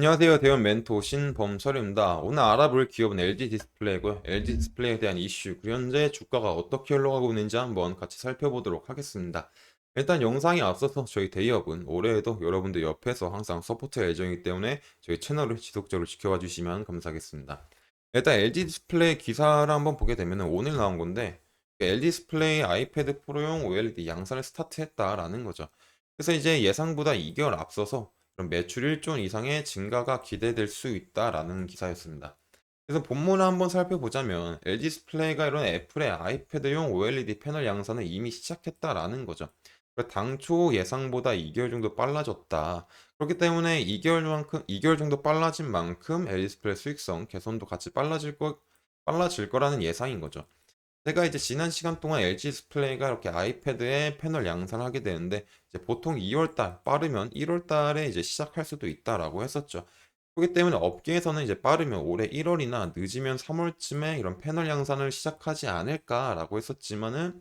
안녕하세요. 대원 멘토 신범철입니다. 오늘 알아볼 기업은 LG 디스플레이고요. LG 디스플레이에 대한 이슈, 그리고 현재 주가가 어떻게 흘러가고 있는지 한번 같이 살펴보도록 하겠습니다. 일단 영상에 앞서서 저희 대기업은 올해에도 여러분들 옆에서 항상 서포트할 예정이기 때문에 저희 채널을 지속적으로 지켜봐 주시면 감사하겠습니다. 일단 LG 디스플레이 기사를 한번 보게 되면 오늘 나온 건데 LG 디스플레이 아이패드 프로용 OLED 양산을 스타트했다라는 거죠. 그래서 이제 예상보다 2개월 앞서서 그럼 매출 1조 원 이상의 증가가 기대될 수 있다라는 기사였습니다. 그래서 본문을 한번 살펴보자면 LG 디스플레이가 이런 애플의 아이패드용 OLED 패널 양산을 이미 시작했다라는 거죠. 그러니까 당초 예상보다 2개월 정도 빨라졌다. 그렇기 때문에 2개월 정도 빨라진 만큼 LG 디스플레이 수익성 개선도 같이 빨라질 거라는 예상인 거죠. 제가 이제 지난 시간 동안 LG 디스플레이가 이렇게 아이패드에 패널 양산을 하게 되는데 이제 보통 2월 달 빠르면 1월 달에 이제 시작할 수도 있다라고 했었죠. 그렇기 때문에 업계에서는 이제 빠르면 올해 1월이나 늦으면 3월쯤에 이런 패널 양산을 시작하지 않을까라고 했었지만은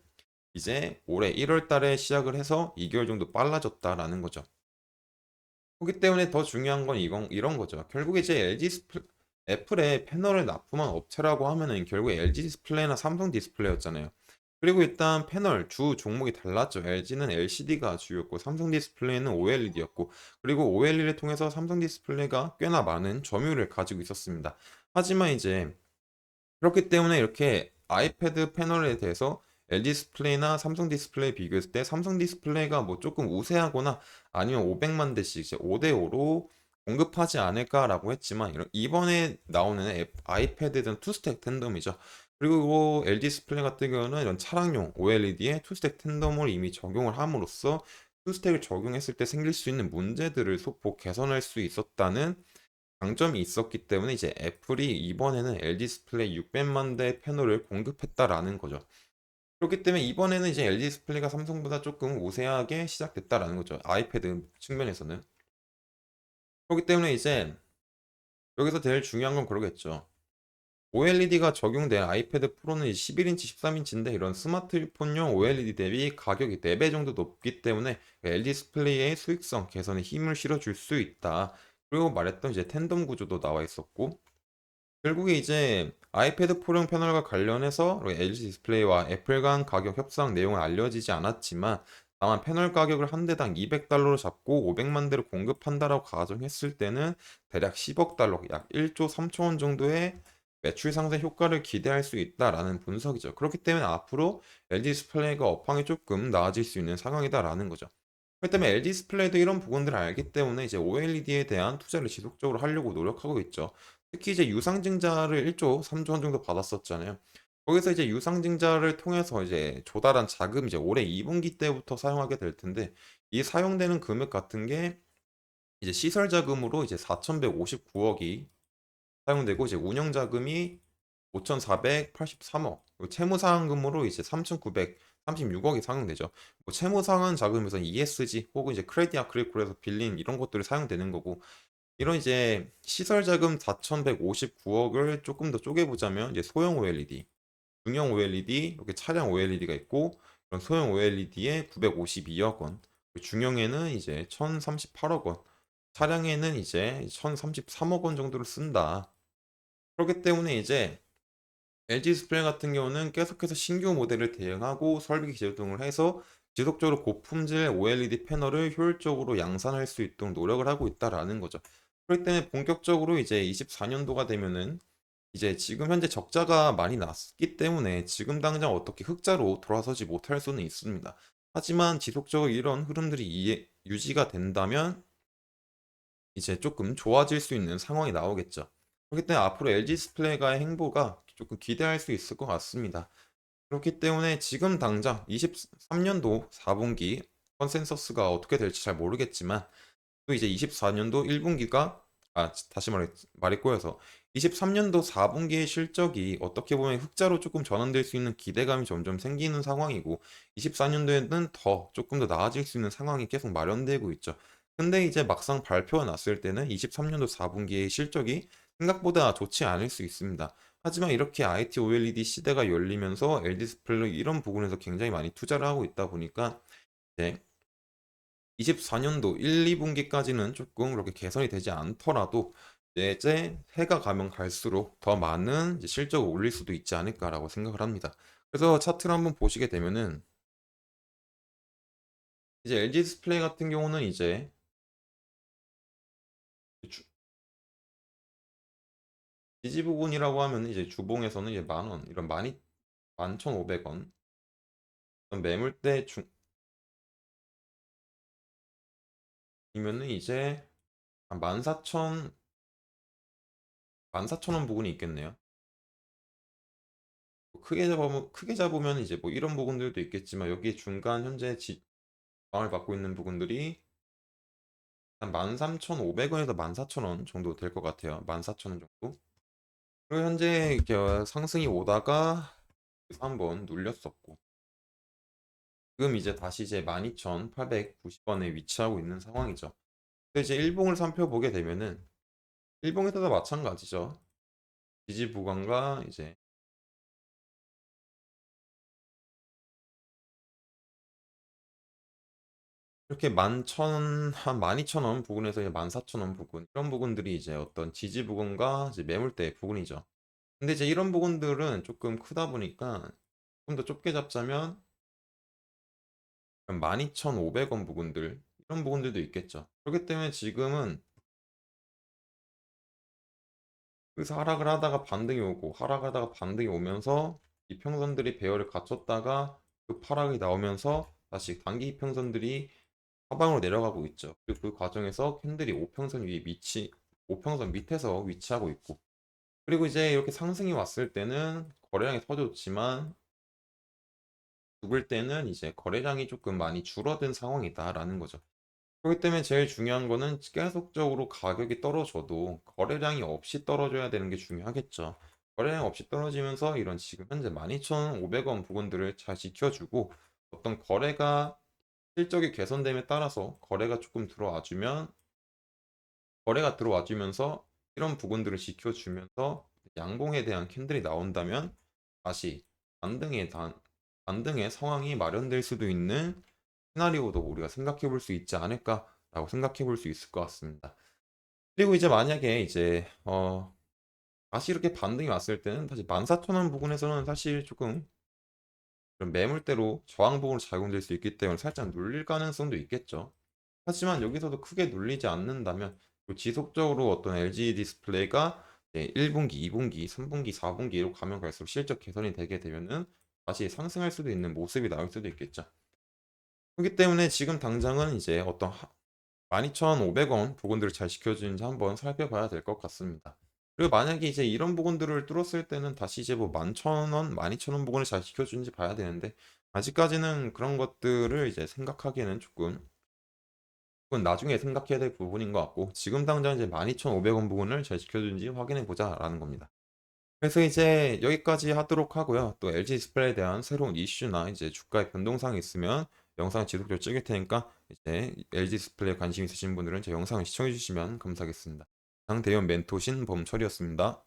이제 올해 1월 달에 시작을 해서 2개월 정도 빨라졌다라는 거죠. 그렇기 때문에 더 중요한 건 이런 거죠. 결국에 이제 애플의 패널을 납품한 업체라고 하면은 결국에 LG 디스플레이나 삼성 디스플레이였잖아요. 그리고 일단 패널 주 종목이 달랐죠. LG는 LCD가 주였고 삼성 디스플레이는 OLED였고 그리고 OLED를 통해서 삼성 디스플레이가 꽤나 많은 점유율을 가지고 있었습니다. 하지만 이제 그렇기 때문에 이렇게 아이패드 패널에 대해서 LG 디스플레이나 삼성 디스플레이 비교했을 때 삼성 디스플레이가 뭐 조금 우세하거나 아니면 500만 대씩 이제 5대 5로 공급하지 않을까라고 했지만 이번에 나오는 아이패드는 투스택 텐덤이죠. 그리고 LG 디스플레이 같은 경우는 이런 차량용 OLED에 투스택 텐덤을 이미 적용을 함으로써 투스택을 적용했을 때 생길 수 있는 문제들을 소폭 개선할 수 있었다는 장점이 있었기 때문에 이제 애플이 이번에는 LG 디스플레이 600만 대 패널을 공급했다라는 거죠. 그렇기 때문에 이번에는 이제 LG 디스플레이가 삼성보다 조금 우세하게 시작됐다라는 거죠. 아이패드 측면에서는. 그렇기 때문에 이제 여기서 제일 중요한 건 그러겠죠. OLED가 적용된 아이패드 프로는 11인치, 13인치인데 이런 스마트폰용 OLED 대비 가격이 4배 정도 높기 때문에 LG 디스플레이의 수익성 개선에 힘을 실어줄 수 있다. 그리고 말했던 이제 텐덤 구조도 나와 있었고 결국에 이제 아이패드 프로용 패널과 관련해서 LG 디스플레이와 애플 간 가격 협상 내용은 알려지지 않았지만 다만 패널 가격을 한 대당 200달러로 잡고 500만 대를 공급한다라고 가정했을 때는 대략 10억 달러, 약 1조 3천 원 정도의 매출 상승 효과를 기대할 수 있다라는 분석이죠. 그렇기 때문에 앞으로 LG 디스플레이가 업황이 조금 나아질 수 있는 상황이다라는 거죠. 그렇기 때문에 LG 디스플레이도 이런 부분들을 알기 때문에 이제 OLED에 대한 투자를 지속적으로 하려고 노력하고 있죠. 특히 이제 유상증자를 1조 3조 원 정도 받았었잖아요. 거기서 이제 유상증자를 통해서 이제 조달한 자금 이제 올해 2분기 때부터 사용하게 될 텐데 이 사용되는 금액 같은 게 이제 시설 자금으로 이제 4,159억이 사용되고 이제 운영 자금이 5,483억, 그리고 채무상환금으로 이제 3,936억이 사용되죠. 뭐 채무상환 자금에서 ESG 혹은 이제 크레딧 아크리콜에서 빌린 이런 것들이 사용되는 거고 이런 이제 시설 자금 4,159억을 조금 더 쪼개보자면 이제 소형 OLED, 중형 OLED, 이렇게 차량 OLED가 있고 그런 소형 OLED에 952억 원, 중형에는 이제 1,038억 원, 차량에는 이제 1,033억 원 정도를 쓴다. 그렇기 때문에 이제 LG 디스플레이 같은 경우는 계속해서 신규 모델을 대응하고 설비 기술등을 해서 지속적으로 고품질 OLED 패널을 효율적으로 양산할 수 있도록 노력을 하고 있다라는 거죠. 그렇기 때문에 본격적으로 이제 24년도가 되면은 이제 지금 현재 적자가 많이 났기 때문에 지금 당장 어떻게 흑자로 돌아서지 못할 수는 있습니다. 하지만 지속적으로 이런 흐름들이 유지가 된다면 이제 조금 좋아질 수 있는 상황이 나오겠죠. 그렇기 때문에 앞으로 LG 디스플레이가의 행보가 조금 기대할 수 있을 것 같습니다. 그렇기 때문에 지금 당장 23년도 4분기 컨센서스가 어떻게 될지 잘 모르겠지만 또 이제 24년도 1분기가 다시 말이 꼬여서 23년도 4분기의 실적이 어떻게 보면 흑자로 조금 전환될 수 있는 기대감이 점점 생기는 상황이고 24년도에는 더 조금 더 나아질 수 있는 상황이 계속 마련되고 있죠. 근데 이제 막상 발표가 났을 때는 23년도 4분기의 실적이 생각보다 좋지 않을 수 있습니다. 하지만 이렇게 IT OLED 시대가 열리면서 LG 디스플레이 이런 부분에서 굉장히 많이 투자를 하고 있다 보니까 네, 24년도 1, 2분기까지는 조금 그렇게 개선이 되지 않더라도 이제 해가 가면 갈수록 더 많은 이제 실적을 올릴 수도 있지 않을까라고 생각을 합니다. 그래서 차트를 한번 보시게 되면은 이제 LG 디스플레이 같은 경우는 이제 주- 지지 부분이라고 하면 이제 주봉에서는 이제 만 원, 이런 11,500원, 매물대 중이면은 이제 한 14,000원 부분이 있겠네요. 크게 잡으면 이제 뭐 이런 부분들도 있겠지만 여기 중간 현재 지방을 받고 있는 부분들이 한 13,500원에서 14,000원 정도 될 것 같아요. 14,000원 정도. 그리고 현재 이렇게 상승이 오다가 여기서 한번 눌렸었고 지금 이제 다시 이제 12,890원에 위치하고 있는 상황이죠. 근데 이제 일봉을 살펴보게 되면은 일봉에서도 마찬가지죠. 지지 부근과 이제 이렇게 한 12,000원 부근에서 이제 14,000원 부근 이런 부분들이 이제 어떤 지지 부근과 이제 매물대 부근이죠. 근데 이제 이런 부분들은 조금 크다 보니까 좀 더 좁게 잡자면 12,500원 부근들 이런 부분들도 있겠죠. 그렇기 때문에 지금은 여기서 하락을 하다가 반등이 오고 하락하다가 반등이 오면서 이평선들이 배열을 갖췄다가 그 하락이 나오면서 다시 단기 이평선들이 하방으로 내려가고 있죠. 그리고 그 과정에서 캔들이 5평선 밑에서 위치하고 있고 그리고 이제 이렇게 상승이 왔을 때는 거래량이 터졌지만 죽을 때는 이제 거래량이 조금 많이 줄어든 상황이다라는 거죠. 그렇기 때문에 제일 중요한 거는 계속적으로 가격이 떨어져도 거래량이 없이 떨어져야 되는 게 중요하겠죠. 거래량 없이 떨어지면서 이런 지금 현재 12,500원 부분들을 잘 지켜주고 어떤 거래가 실적이 개선됨에 따라서 거래가 들어와 주면서 이런 부분들을 지켜주면서 양봉에 대한 캔들이 나온다면 다시 반등의 반등의 상황이 마련될 수도 있는 시나리오도 우리가 생각해 볼 수 있지 않을까라고 생각해 볼 수 있을 것 같습니다. 그리고 이제 만약에 이제 다시 이렇게 반등이 왔을 때는 다시 14,000원 부근에서는 사실 조금 그런 매물대로 저항봉으로 작용될 수 있기 때문에 살짝 눌릴 가능성도 있겠죠. 하지만 여기서도 크게 눌리지 않는다면 지속적으로 어떤 LG 디스플레이가 1분기, 2분기, 3분기, 4분기로 가면 갈수록 실적 개선이 되게 되면은 다시 상승할 수도 있는 모습이 나올 수도 있겠죠. 그렇기 때문에 지금 당장은 이제 어떤 12,500원 부분들을 잘 지켜주는지 한번 살펴봐야 될 것 같습니다. 그리고 만약에 이제 이런 부분들을 뚫었을 때는 다시 이제 뭐 11,000원, 12,000원 부분을 잘 지켜주는지 봐야 되는데 아직까지는 그런 것들을 이제 생각하기에는 조금 그건 나중에 생각해야 될 부분인 것 같고 지금 당장 이제 12,500원 부분을 잘 지켜주는지 확인해 보자라는 겁니다. 그래서 이제 여기까지 하도록 하고요. 또 LG 디스플레이에 대한 새로운 이슈나 이제 주가의 변동사항이 있으면 영상 지속적으로 찍을 테니까 이제 LG 디스플레이에 관심 있으신 분들은 제 영상을 시청해 주시면 감사하겠습니다. 상대형 멘토신 범철이었습니다.